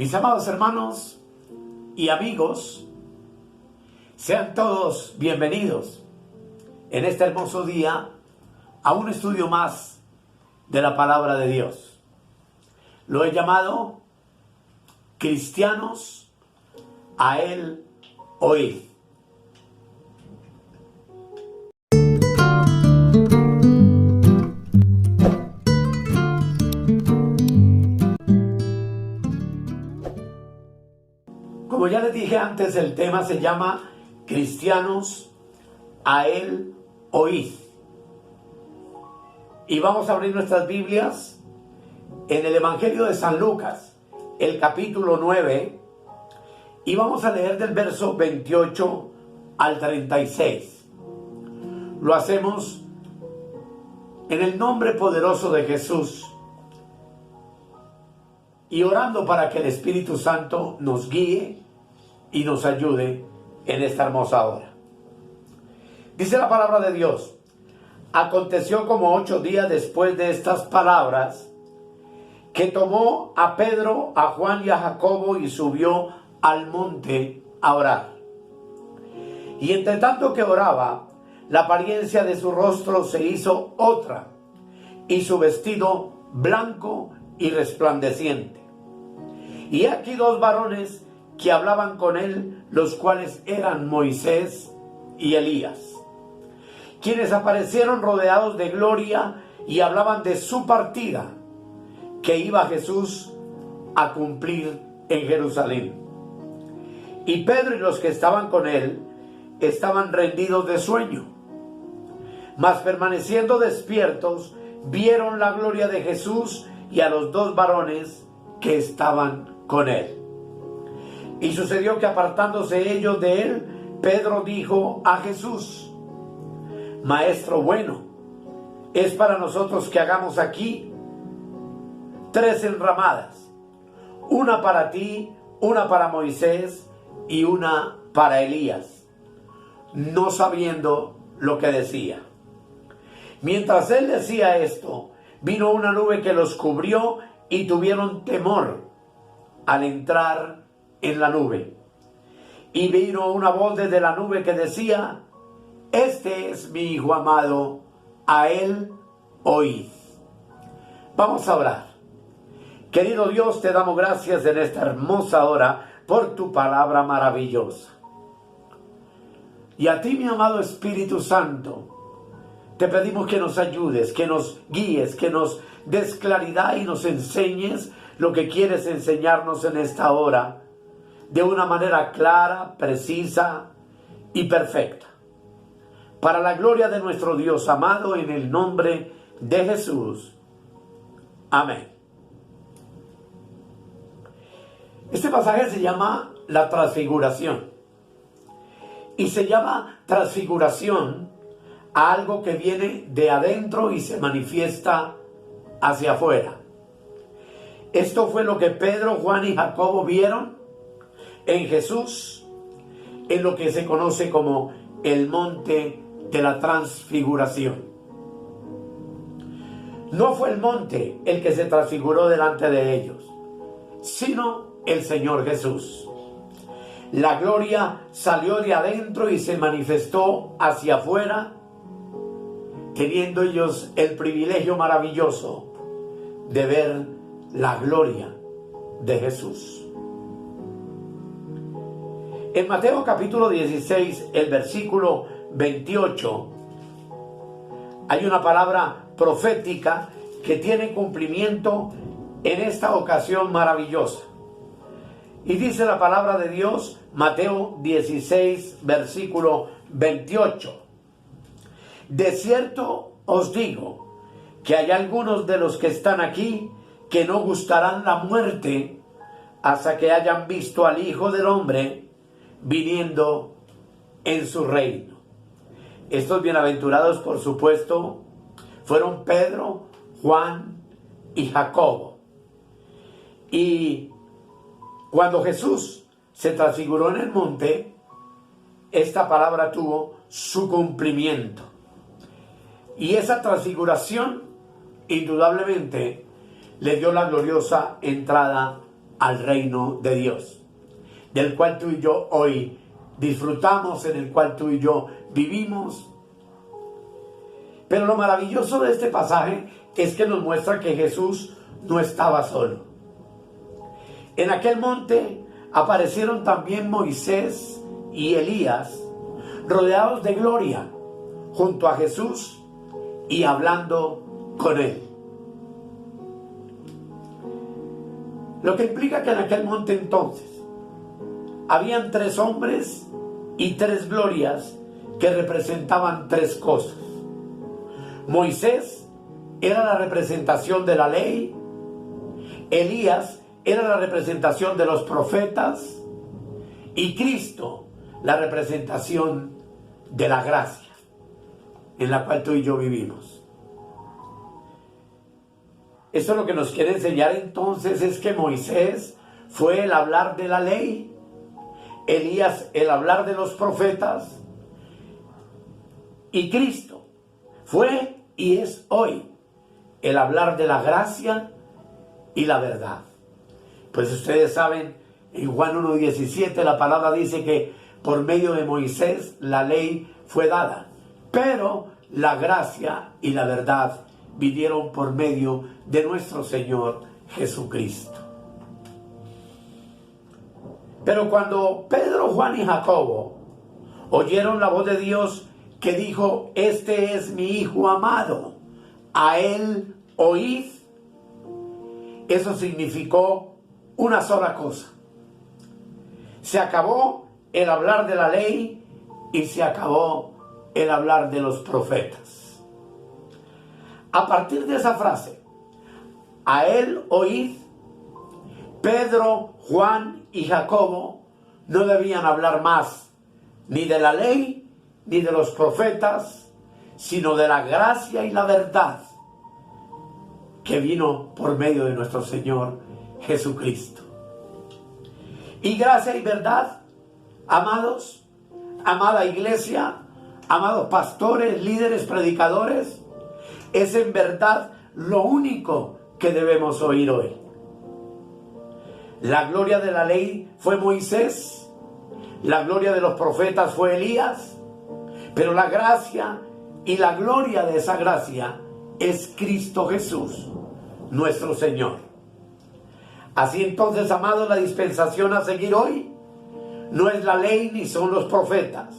Mis amados hermanos y amigos, sean todos bienvenidos en este hermoso día a un estudio más de la palabra de Dios. Lo he llamado Cristianos a Él oíd. Como ya les dije antes, el tema se llama Cristianos a Él oíd. Y vamos a abrir nuestras Biblias en el Evangelio de San Lucas, el capítulo 9, y vamos a leer del verso 28 al 36. Lo hacemos en el nombre poderoso de Jesús y orando para que el Espíritu Santo nos guíe y nos ayude en esta hermosa hora. Dice la palabra de Dios: aconteció como 8 días después de estas palabras, que tomó a Pedro, a Juan y a Jacobo y subió al monte a orar. Y entre tanto que oraba, la apariencia de su rostro se hizo otra, y su vestido blanco y resplandeciente. Y aquí 2 varones que hablaban con él, los cuales eran Moisés y Elías, quienes aparecieron rodeados de gloria y hablaban de su partida, que iba Jesús a cumplir en Jerusalén. Y Pedro y los que estaban con él estaban rendidos de sueño, mas permaneciendo despiertos, vieron la gloria de Jesús y a los 2 varones que estaban con él. Y sucedió que apartándose ellos de él, Pedro dijo a Jesús: Maestro bueno, es para nosotros que hagamos aquí 3 enramadas, una para ti, una para Moisés y una para Elías, no sabiendo lo que decía. Mientras él decía esto, vino una nube que los cubrió y tuvieron temor al entrar en la nube. Y vino una voz desde la nube que decía: Este es mi Hijo amado, a Él oíd. Vamos a orar. Querido Dios, te damos gracias en esta hermosa hora por tu palabra maravillosa. Y a ti, mi amado Espíritu Santo, te pedimos que nos ayudes, que nos guíes, que nos des claridad y nos enseñes lo que quieres enseñarnos en esta hora, de una manera clara, precisa y perfecta. Para la gloria de nuestro Dios amado, en el nombre de Jesús. Amén. Este pasaje se llama la transfiguración. Y se llama transfiguración a algo que viene de adentro y se manifiesta hacia afuera. Esto fue lo que Pedro, Juan y Jacobo vieron en Jesús, en lo que se conoce como el monte de la transfiguración. No fue el monte el que se transfiguró delante de ellos, sino el Señor Jesús. La gloria salió de adentro y se manifestó hacia afuera, teniendo ellos el privilegio maravilloso de ver la gloria de Jesús. En Mateo capítulo 16, el versículo 28, hay una palabra profética que tiene cumplimiento en esta ocasión maravillosa. Y dice la palabra de Dios, Mateo 16, versículo 28. De cierto os digo que hay algunos de los que están aquí que no gustarán la muerte hasta que hayan visto al Hijo del Hombre viniendo en su reino. Estos bienaventurados, por supuesto, fueron Pedro, Juan y Jacobo. Y cuando Jesús se transfiguró en el monte, esta palabra tuvo su cumplimiento. Y esa transfiguración, indudablemente, le dio la gloriosa entrada al reino de Dios, del cual tú y yo hoy disfrutamos, en el cual tú y yo vivimos. Pero lo maravilloso de este pasaje es que nos muestra que Jesús no estaba solo. En aquel monte aparecieron también Moisés y Elías, rodeados de gloria, junto a Jesús y hablando con él. Lo que implica que en aquel monte entonces habían 3 hombres y 3 glorias que representaban 3 cosas. Moisés era la representación de la ley, Elías era la representación de los profetas y Cristo la representación de la gracia en la cual tú y yo vivimos. Eso lo que nos quiere enseñar entonces es que Moisés fue el hablar de la ley, Elías el hablar de los profetas y Cristo fue y es hoy el hablar de la gracia y la verdad. Pues ustedes saben, en Juan 1:17 la palabra dice que por medio de Moisés la ley fue dada, pero la gracia y la verdad vinieron por medio de nuestro Señor Jesucristo. Pero cuando Pedro, Juan y Jacobo oyeron la voz de Dios que dijo: este es mi Hijo amado, a él oíd, eso significó una sola cosa: se acabó el hablar de la ley y se acabó el hablar de los profetas. A partir de esa frase, a él oíd, Pedro, Juan y Jacobo no debían hablar más ni de la ley ni de los profetas, sino de la gracia y la verdad que vino por medio de nuestro Señor Jesucristo. Y gracia y verdad, amados, amada iglesia, amados pastores, líderes, predicadores, es en verdad lo único que debemos oír hoy. La gloria de la ley fue Moisés, la gloria de los profetas fue Elías, pero la gracia y la gloria de esa gracia es Cristo Jesús, nuestro Señor. Así entonces, amados, la dispensación a seguir hoy no es la ley ni son los profetas,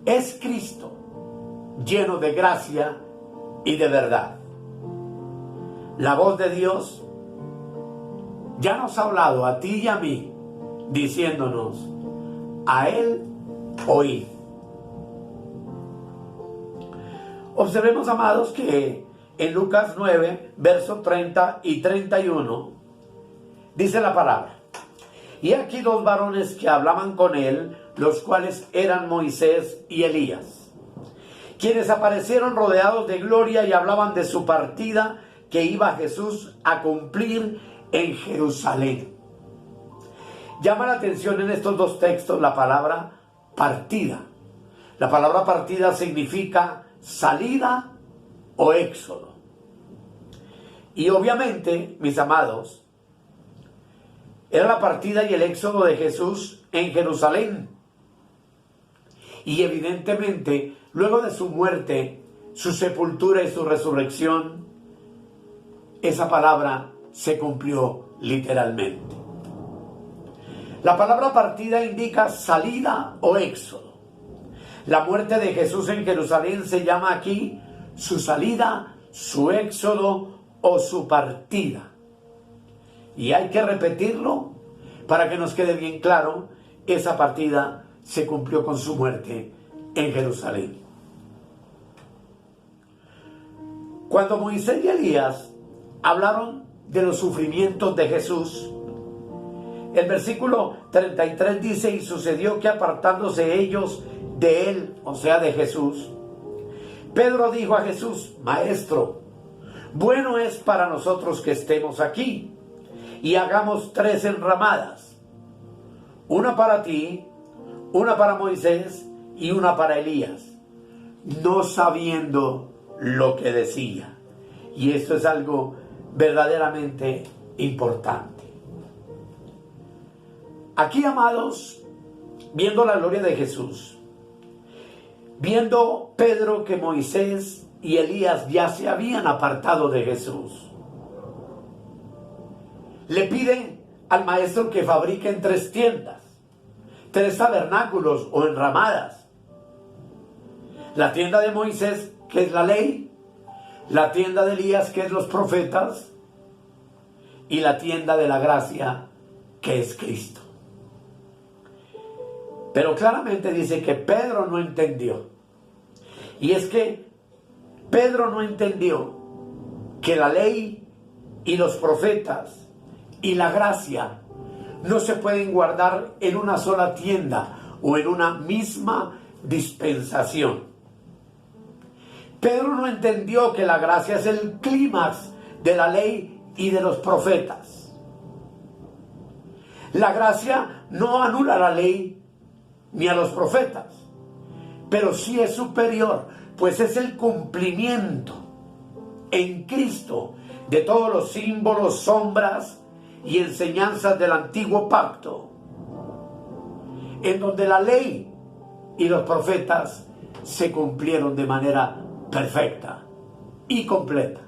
es Cristo, lleno de gracia y de verdad. La voz de Dios ya nos ha hablado a ti y a mí, diciéndonos: a él oíd. Observemos, amados, que en Lucas 9, versos 30 y 31, dice la palabra: y aquí 2 varones que hablaban con él, los cuales eran Moisés y Elías, quienes aparecieron rodeados de gloria y hablaban de su partida que iba Jesús a cumplir en Jerusalén. Llama la atención en estos 2 textos la palabra partida. La palabra partida significa salida o éxodo. Y obviamente, mis amados, era la partida y el éxodo de Jesús en Jerusalén. Y evidentemente, luego de su muerte, su sepultura y su resurrección, esa palabra se cumplió literalmente. La palabra partida indica salida o éxodo. La muerte de Jesús en Jerusalén se llama aquí su salida, su éxodo o su partida. Y hay que repetirlo para que nos quede bien claro: esa partida se cumplió con su muerte en Jerusalén. Cuando Moisés y Elías hablaron de los sufrimientos de Jesús, el versículo 33 dice: y sucedió que apartándose ellos de él, o sea de Jesús, Pedro dijo a Jesús: Maestro, bueno es para nosotros que estemos aquí, y hagamos 3 enramadas, una para ti, una para Moisés y una para Elías, no sabiendo lo que decía. Y esto es algo verdaderamente importante. Aquí, amados, viendo la gloria de Jesús, viendo Pedro que Moisés y Elías ya se habían apartado de Jesús, le piden al maestro que fabriquen 3 tiendas, 3 tabernáculos o enramadas. La tienda de Moisés, que es la ley, la tienda de Elías, que es los profetas, y la tienda de la gracia, que es Cristo. Pero claramente dice que Pedro no entendió. Y es que Pedro no entendió que la ley y los profetas y la gracia no se pueden guardar en una sola tienda o en una misma dispensación. Pedro no entendió que la gracia es el clímax de la ley y de los profetas. La gracia no anula la ley ni a los profetas, pero sí es superior, pues es el cumplimiento en Cristo de todos los símbolos, sombras y enseñanzas del antiguo pacto, en donde la ley y los profetas se cumplieron de manera perfecta y completa.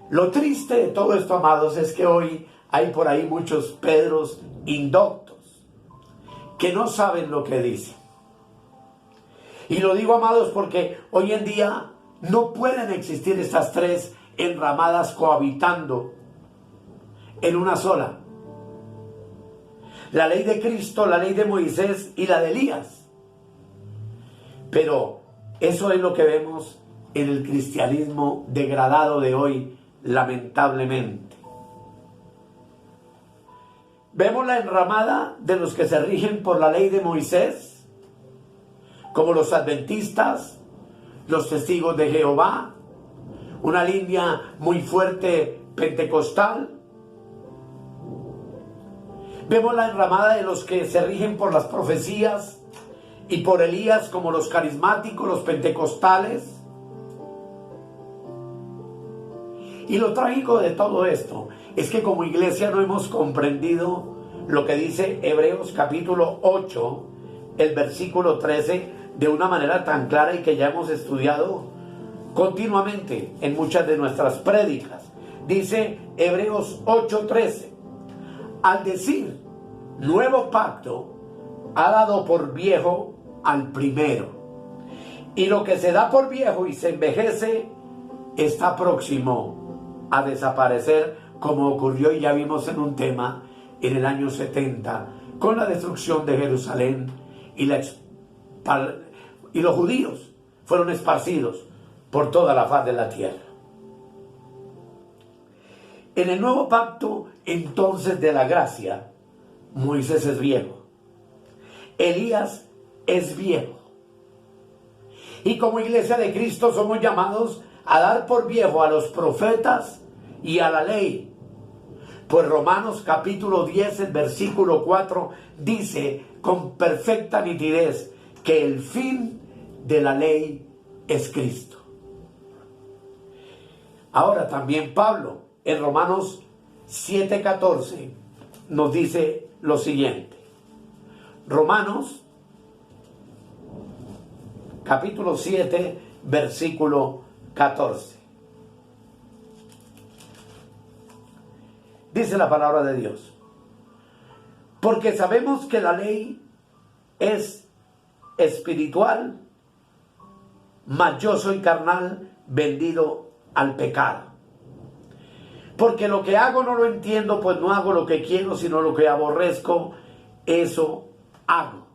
Lo triste de todo esto, amados, es que hoy hay por ahí muchos Pedros indoctos que no saben lo que dicen. Y lo digo, amados, porque hoy en día no pueden existir estas 3 enramadas cohabitando en una sola. La ley de Cristo, la ley de Moisés y la de Elías. Pero eso es lo que vemos en el cristianismo degradado de hoy, lamentablemente. Vemos la enramada de los que se rigen por la ley de Moisés, como los adventistas, los testigos de Jehová, una línea muy fuerte pentecostal. Vemos la enramada de los que se rigen por las profecías y por Elías, como los carismáticos, los pentecostales. Y lo trágico de todo esto es que como iglesia no hemos comprendido lo que dice Hebreos capítulo 8, el versículo 13, de una manera tan clara y que ya hemos estudiado continuamente en muchas de nuestras prédicas. Dice Hebreos 8:13, al decir nuevo pacto, ha dado por viejo al primero, y lo que se da por viejo y se envejece está próximo a desaparecer, como ocurrió y ya vimos en un tema en el año 70 con la destrucción de Jerusalén y los judíos fueron esparcidos por toda la faz de la tierra. En el nuevo pacto entonces de la gracia, Moisés es viejo, Elías es viejo, y como iglesia de Cristo somos llamados a dar por viejo a los profetas y a la ley. Pues Romanos capítulo 10, el versículo 4 dice con perfecta nitidez que el fin de la ley es Cristo. Ahora también Pablo en Romanos 7:14 nos dice lo siguiente. Romanos capítulo 7, versículo 14. Dice la palabra de Dios: porque sabemos que la ley es espiritual, mas yo soy carnal, vendido al pecado. Porque lo que hago no lo entiendo, pues no hago lo que quiero, sino lo que aborrezco, eso hago.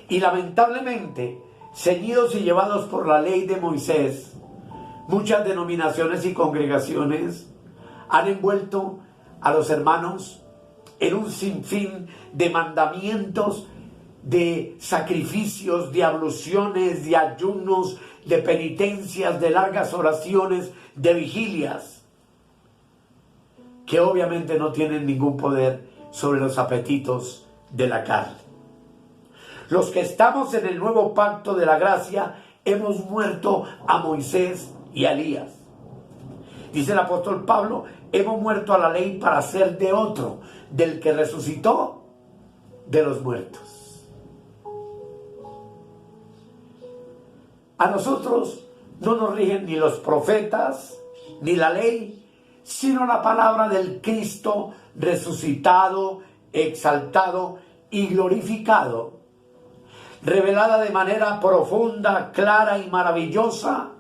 Y lamentablemente, ceñidos y llevados por la ley de Moisés, muchas denominaciones y congregaciones han envuelto a los hermanos en un sinfín de mandamientos, de sacrificios, de abluciones, de ayunos, de penitencias, de largas oraciones, de vigilias, que obviamente no tienen ningún poder sobre los apetitos de la carne. Los que estamos en el nuevo pacto de la gracia hemos muerto a Moisés y a Elías. Dice el apóstol Pablo, hemos muerto a la ley para ser de otro, del que resucitó de los muertos. A nosotros no nos rigen ni los profetas, ni la ley, sino la palabra del Cristo resucitado, exaltado y glorificado, revelada de manera profunda, clara y maravillosa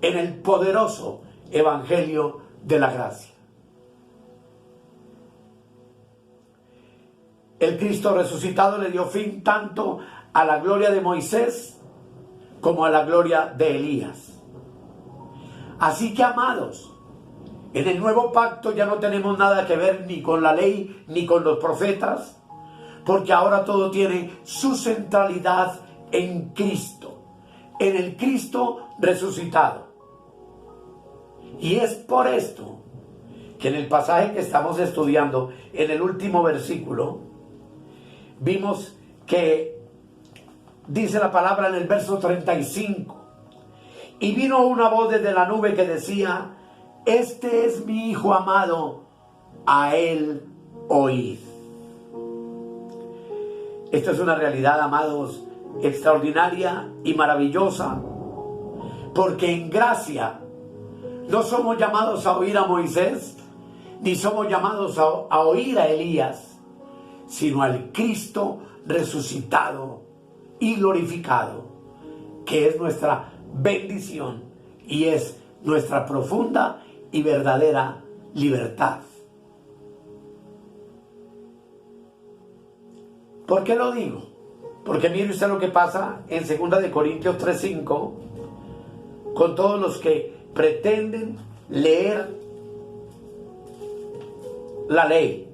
en el poderoso Evangelio de la gracia. El Cristo resucitado le dio fin tanto a la gloria de Moisés como a la gloria de Elías. Así que, amados, en el nuevo pacto ya no tenemos nada que ver ni con la ley ni con los profetas, porque ahora todo tiene su centralidad en Cristo, en el Cristo resucitado. Y es por esto que en el pasaje que estamos estudiando, en el último versículo, vimos que dice la palabra en el verso 35, y vino una voz desde la nube que decía, este es mi Hijo amado, a él oíd. Esto es una realidad, amados, extraordinaria y maravillosa, porque en gracia no somos llamados a oír a Moisés, ni somos llamados a oír a Elías, sino al Cristo resucitado y glorificado, que es nuestra bendición y es nuestra profunda y verdadera libertad. ¿Por qué lo digo? Porque mire usted lo que pasa en 2 Corintios 3:5 con todos los que pretenden leer la ley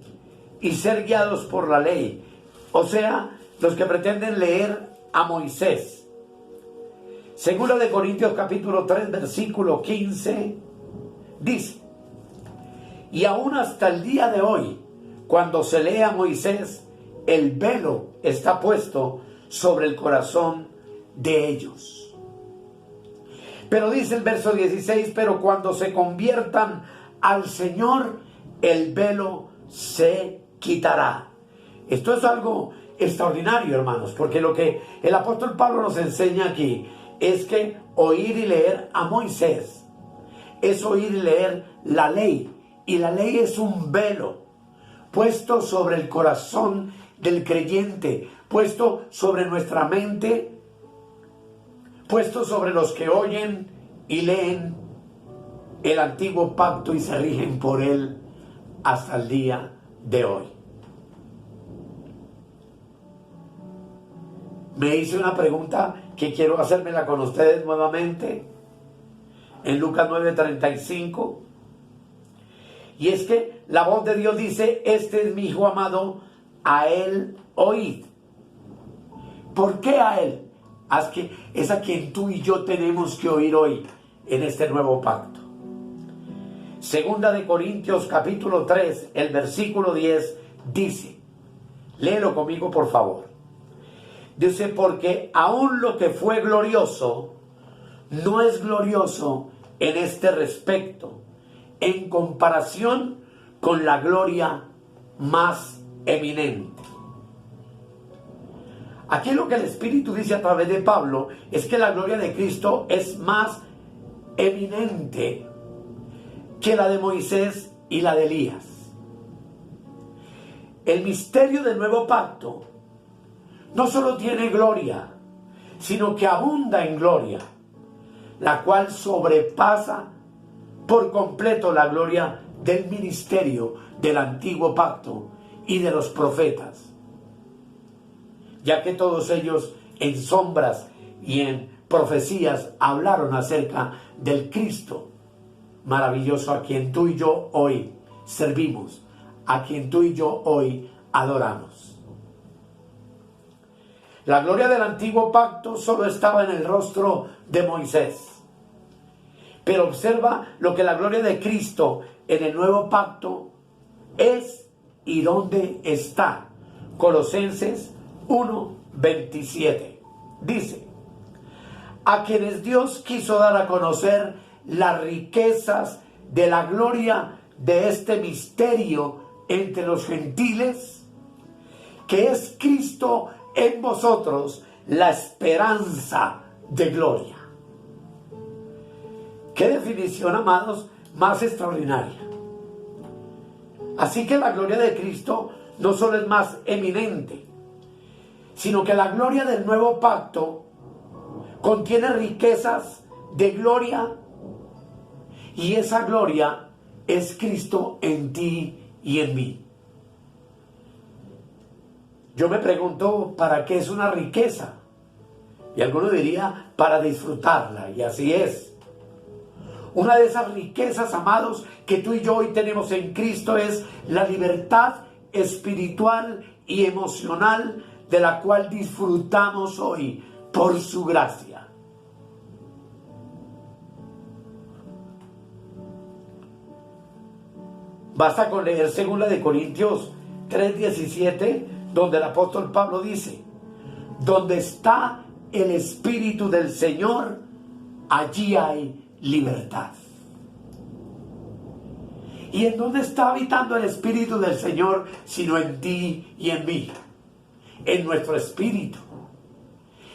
y ser guiados por la ley. O sea, los que pretenden leer a Moisés. 2 Corintios capítulo 3 versículo 15 dice, y aún hasta el día de hoy, cuando se lee a Moisés, el velo está puesto sobre el corazón de ellos. Pero dice el verso 16, pero cuando se conviertan al Señor, el velo se quitará. Esto es algo extraordinario, hermanos, porque lo que el apóstol Pablo nos enseña aquí es que oír y leer a Moisés es oír y leer la ley, y la ley es un velo puesto sobre el corazón del creyente, puesto sobre nuestra mente, puesto sobre los que oyen y leen el antiguo pacto y se rigen por él hasta el día de hoy. Me hice una pregunta que quiero hacérmela con ustedes nuevamente en Lucas 9:35, y es que la voz de Dios dice, este es mi Hijo amado, a él oíd. ¿Por qué a él? Es a quien tú y yo tenemos que oír hoy en este nuevo pacto. 2 Corintios capítulo 3, el versículo 10 dice, léelo conmigo por favor. Dice, porque aún lo que fue glorioso no es glorioso en este respecto, en comparación con la gloria más eminente. Aquí lo que el Espíritu dice a través de Pablo es que la gloria de Cristo es más eminente que la de Moisés y la de Elías. El misterio del nuevo pacto no solo tiene gloria, sino que abunda en gloria, la cual sobrepasa por completo la gloria del ministerio del antiguo pacto y de los profetas, ya que todos ellos en sombras y en profecías hablaron acerca del Cristo maravilloso a quien tú y yo hoy servimos, a quien tú y yo hoy adoramos. La gloria del antiguo pacto solo estaba en el rostro de Moisés. Pero observa lo que la gloria de Cristo en el nuevo pacto es y dónde está. Colosenses 1:27 dice, a quienes Dios quiso dar a conocer las riquezas de la gloria de este misterio entre los gentiles, que es Cristo en vosotros, la esperanza de gloria. Qué definición, amados, más extraordinaria. Así que la gloria de Cristo no solo es más eminente, sino que la gloria del nuevo pacto contiene riquezas de gloria, y esa gloria es Cristo en ti y en mí. Yo me pregunto, ¿para qué es una riqueza? Y alguno diría, para disfrutarla, y así es. Una de esas riquezas, amados, que tú y yo hoy tenemos en Cristo es la libertad espiritual y emocional de la cual disfrutamos hoy por su gracia. Basta con leer 2 de Corintios 3:17, donde el apóstol Pablo dice: donde está el Espíritu del Señor, allí hay libertad. ¿Y en dónde está habitando el Espíritu del Señor sino en ti y en mí? En nuestro espíritu.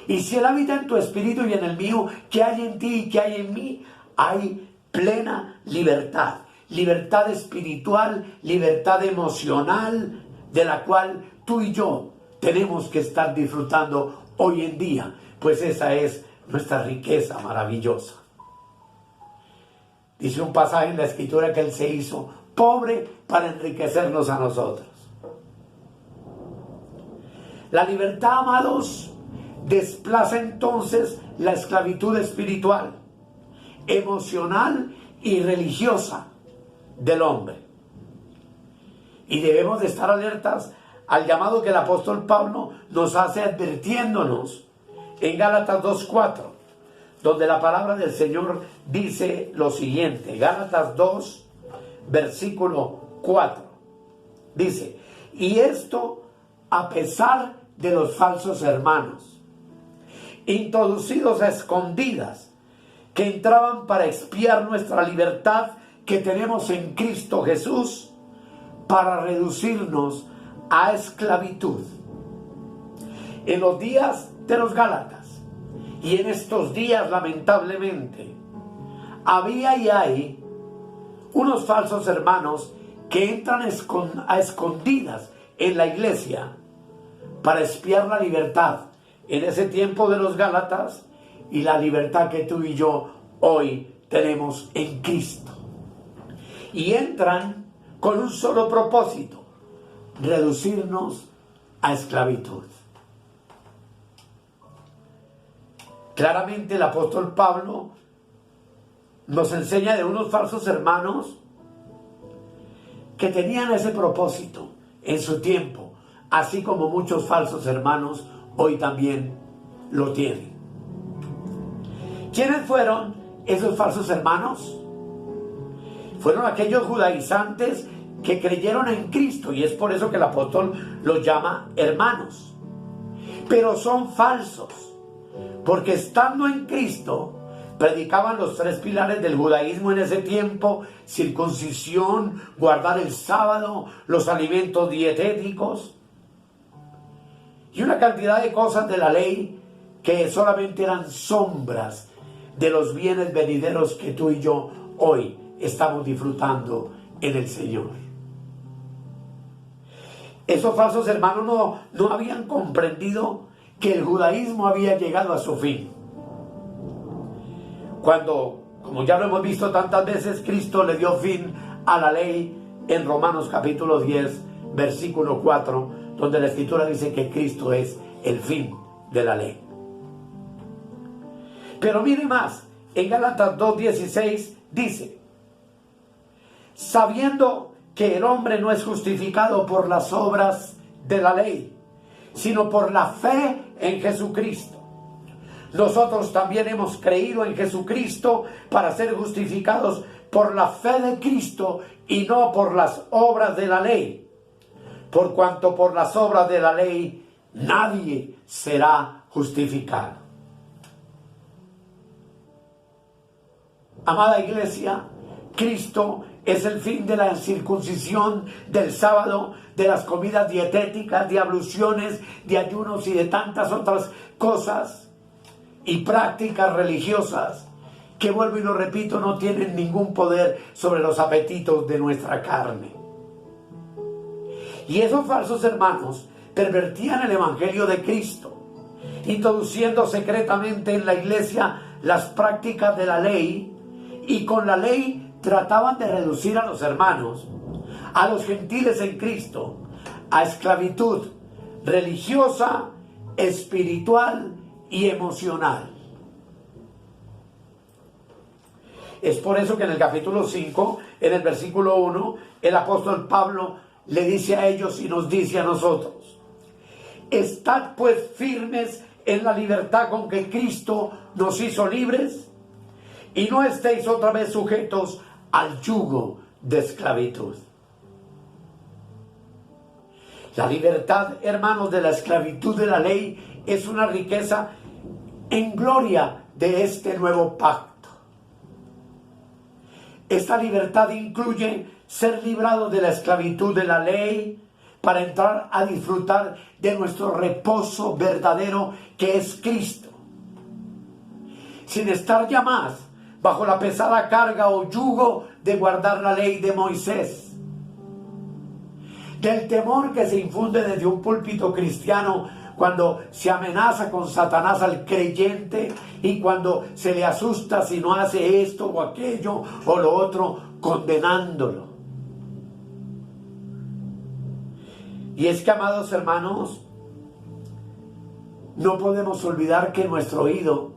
Y si Él habita en tu espíritu y en el mío, ¿qué hay en ti y qué hay en mí? Hay plena libertad. Libertad espiritual, libertad emocional, de la cual tú y yo tenemos que estar disfrutando hoy en día, pues esa es nuestra riqueza maravillosa. Dice un pasaje en la Escritura que Él se hizo pobre para enriquecernos a nosotros. La libertad, amados, desplaza entonces la esclavitud espiritual, emocional y religiosa del hombre. Y debemos de estar alertas al llamado que el apóstol Pablo nos hace, advirtiéndonos en Gálatas 2:4, donde la palabra del Señor dice lo siguiente. Gálatas 2, versículo 4. Dice: y esto a pesar de los falsos hermanos, introducidos a escondidas, que entraban para expiar nuestra libertad que tenemos en Cristo Jesús, para reducirnos a esclavitud. En los días de los Gálatas, y en estos días lamentablemente, había y hay unos falsos hermanos que entran a escondidas en la iglesia para espiar la libertad en ese tiempo de los Gálatas y la libertad que tú y yo hoy tenemos en Cristo. Y entran con un solo propósito: reducirnos a esclavitud. Claramente el apóstol Pablo nos enseña de unos falsos hermanos que tenían ese propósito en su tiempo, así como muchos falsos hermanos hoy también lo tienen. ¿Quiénes fueron esos falsos hermanos? Fueron aquellos judaizantes que creyeron en Cristo, y es por eso que el apóstol los llama hermanos. Pero son falsos, porque estando en Cristo predicaban los 3 pilares del judaísmo en ese tiempo: circuncisión, guardar el sábado, los alimentos dietéticos y una cantidad de cosas de la ley que solamente eran sombras de los bienes venideros que tú y yo hoy estamos disfrutando en el Señor. Esos falsos hermanos no habían comprendido que el judaísmo había llegado a su fin. Cuando, como ya lo hemos visto tantas veces, Cristo le dio fin a la ley en Romanos capítulo 10, versículo 4, donde la Escritura dice que Cristo es el fin de la ley. Pero mire más, en Gálatas 2:16 dice: sabiendo que el hombre no es justificado por las obras de la ley, sino por la fe en Jesucristo. Nosotros también hemos creído en Jesucristo para ser justificados por la fe de Cristo y no por las obras de la ley, por cuanto por las obras de la ley nadie será justificado. Amada iglesia, Cristo es el fin de la circuncisión, del sábado, de las comidas dietéticas, de abluciones, de ayunos y de tantas otras cosas y prácticas religiosas que, vuelvo y lo repito, no tienen ningún poder sobre los apetitos de nuestra carne. Y esos falsos hermanos pervertían el evangelio de Cristo, introduciendo secretamente en la iglesia las prácticas de la ley, y con la ley trataban de reducir a los hermanos, a los gentiles en Cristo, a esclavitud religiosa, espiritual y emocional. Es por eso que en el capítulo 5, en el versículo 1, el apóstol Pablo le dice a ellos y nos dice a nosotros: estad pues firmes en la libertad con que Cristo nos hizo libres, y no estéis otra vez sujetos al yugo de esclavitud. La libertad, hermanos, de la esclavitud de la ley es una riqueza en gloria de este nuevo pacto. Esta libertad incluye ser librado de la esclavitud de la ley para entrar a disfrutar de nuestro reposo verdadero, que es Cristo, sin estar ya más bajo la pesada carga o yugo de guardar la ley de Moisés, del temor que se infunde desde un púlpito cristiano cuando se amenaza con Satanás al creyente y cuando se le asusta si no hace esto o aquello o lo otro, condenándolo. Y es que, amados hermanos, no podemos olvidar que nuestro oído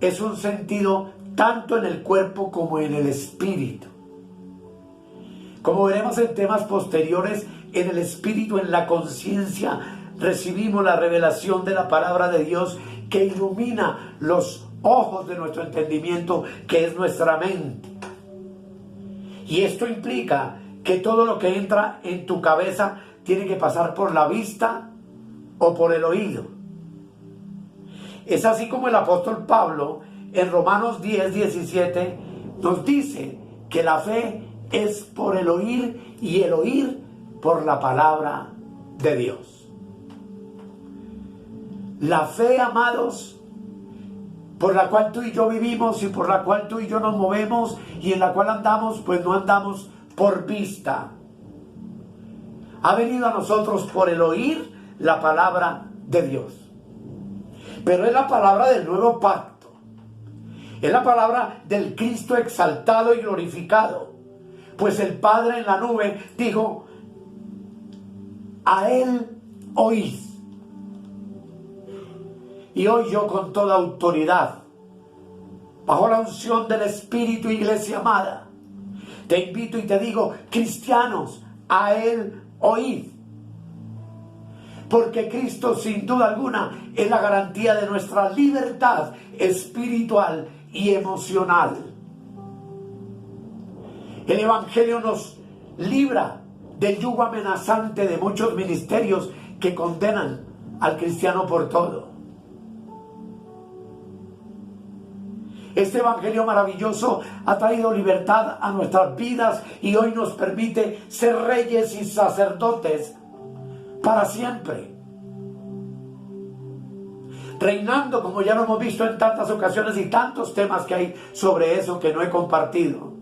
es un sentido tanto en el cuerpo como en el espíritu. Como veremos en temas posteriores, en el espíritu, en la conciencia, recibimos la revelación de la palabra de Dios que ilumina los ojos de nuestro entendimiento, que es nuestra mente. Y esto implica que todo lo que entra en tu cabeza tiene que pasar por la vista o por el oído. Es así como el apóstol Pablo en Romanos 10:17 nos dice que la fe es por el oír y el oír por la palabra de Dios. La fe, amados, por la cual tú y yo vivimos y por la cual tú y yo nos movemos y en la cual andamos, pues no andamos por vista. Ha venido a nosotros por el oír la palabra de Dios. Pero es la palabra del nuevo pacto. Es la palabra del Cristo exaltado y glorificado. Pues el Padre en la nube dijo: a Él oíd. Y hoy yo, con toda autoridad, bajo la unción del Espíritu, iglesia amada, te invito y te digo: cristianos, a Él oíd. Porque Cristo, sin duda alguna, es la garantía de nuestra libertad espiritual y emocional. El Evangelio nos libra del yugo amenazante de muchos ministerios que condenan al cristiano por todo. Este Evangelio maravilloso ha traído libertad a nuestras vidas y hoy nos permite ser reyes y sacerdotes para siempre, reinando, como ya lo hemos visto en tantas ocasiones y tantos temas que hay sobre eso que no he compartido,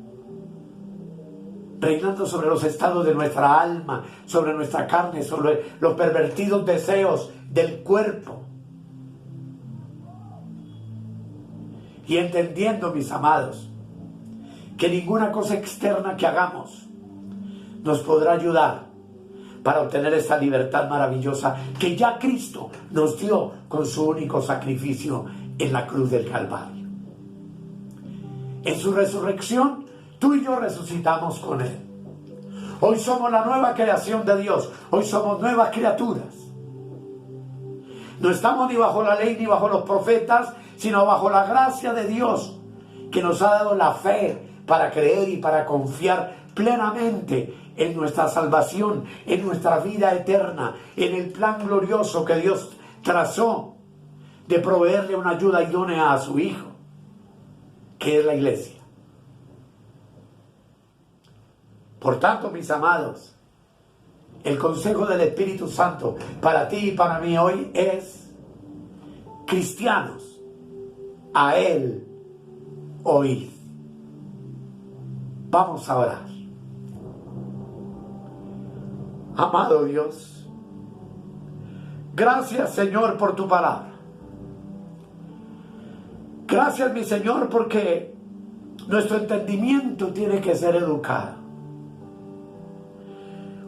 reinando sobre los estados de nuestra alma, sobre nuestra carne, sobre los pervertidos deseos del cuerpo, y entendiendo, mis amados, que ninguna cosa externa que hagamos nos podrá ayudar para obtener esta libertad maravillosa que ya Cristo nos dio con su único sacrificio en la cruz del Calvario. En su resurrección, tú y yo resucitamos con Él. Hoy somos la nueva creación de Dios. Hoy somos nuevas criaturas. No estamos ni bajo la ley ni bajo los profetas, sino bajo la gracia de Dios, que nos ha dado la fe para creer y para confiar plenamente en nuestra salvación, en nuestra vida eterna, en el plan glorioso que Dios trazó de proveerle una ayuda idónea a su Hijo, que es la iglesia. Por tanto, mis amados, el consejo del Espíritu Santo para ti y para mí hoy es: cristianos, a Él oíd. Vamos a orar. Amado Dios, gracias, Señor, por tu palabra. Gracias, mi Señor, porque nuestro entendimiento tiene que ser educado.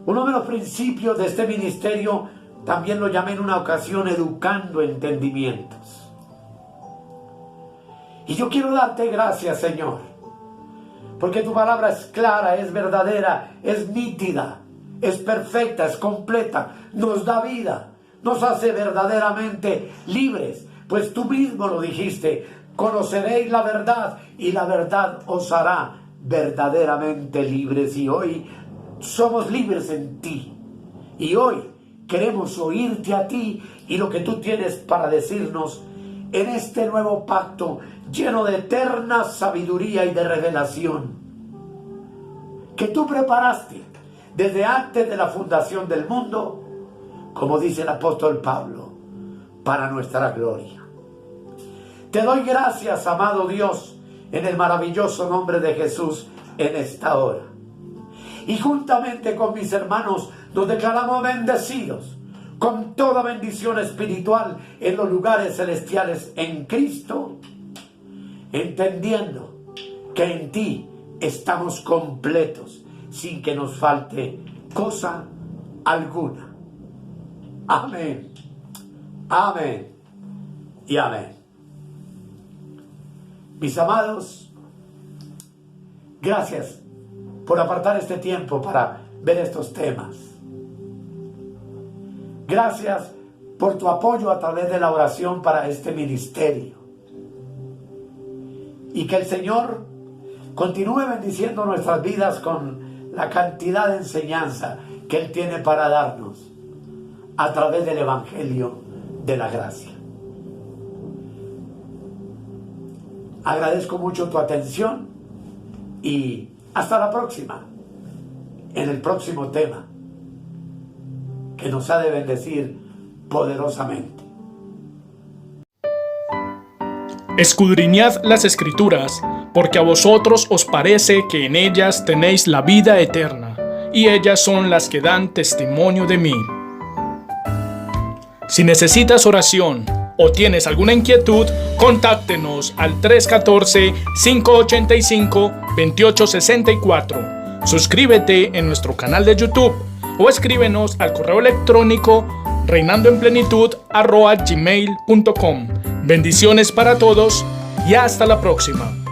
Uno de los principios de este ministerio también lo llamé en una ocasión educando entendimientos. Y yo quiero darte gracias, Señor, porque tu palabra es clara, es verdadera, es nítida, es perfecta, es completa, nos da vida, nos hace verdaderamente libres, pues tú mismo lo dijiste: conoceréis la verdad y la verdad os hará verdaderamente libres. Y hoy somos libres en ti, y hoy queremos oírte a ti y lo que tú tienes para decirnos en este nuevo pacto lleno de eterna sabiduría y de revelación que tú preparaste desde antes de la fundación del mundo, como dice el apóstol Pablo, para nuestra gloria. Te doy gracias, amado Dios, en el maravilloso nombre de Jesús en esta hora. Y juntamente con mis hermanos nos declaramos bendecidos con toda bendición espiritual en los lugares celestiales en Cristo, entendiendo que en ti estamos completos, sin que nos falte cosa alguna. Amén, amén y amén. Mis amados, gracias por apartar este tiempo para ver estos temas. Gracias por tu apoyo a través de la oración para este ministerio. Y que el Señor continúe bendiciendo nuestras vidas con la cantidad de enseñanza que Él tiene para darnos a través del Evangelio de la gracia. Agradezco mucho tu atención y hasta la próxima, en el próximo tema que nos ha de bendecir poderosamente. Escudriñad las Escrituras, porque a vosotros os parece que en ellas tenéis la vida eterna, y ellas son las que dan testimonio de mí. Si necesitas oración o tienes alguna inquietud, contáctenos al 314-585-2864. Suscríbete en nuestro canal de YouTube o escríbenos al correo electrónico reinandoenplenitud@gmail.com. Bendiciones para todos y hasta la próxima.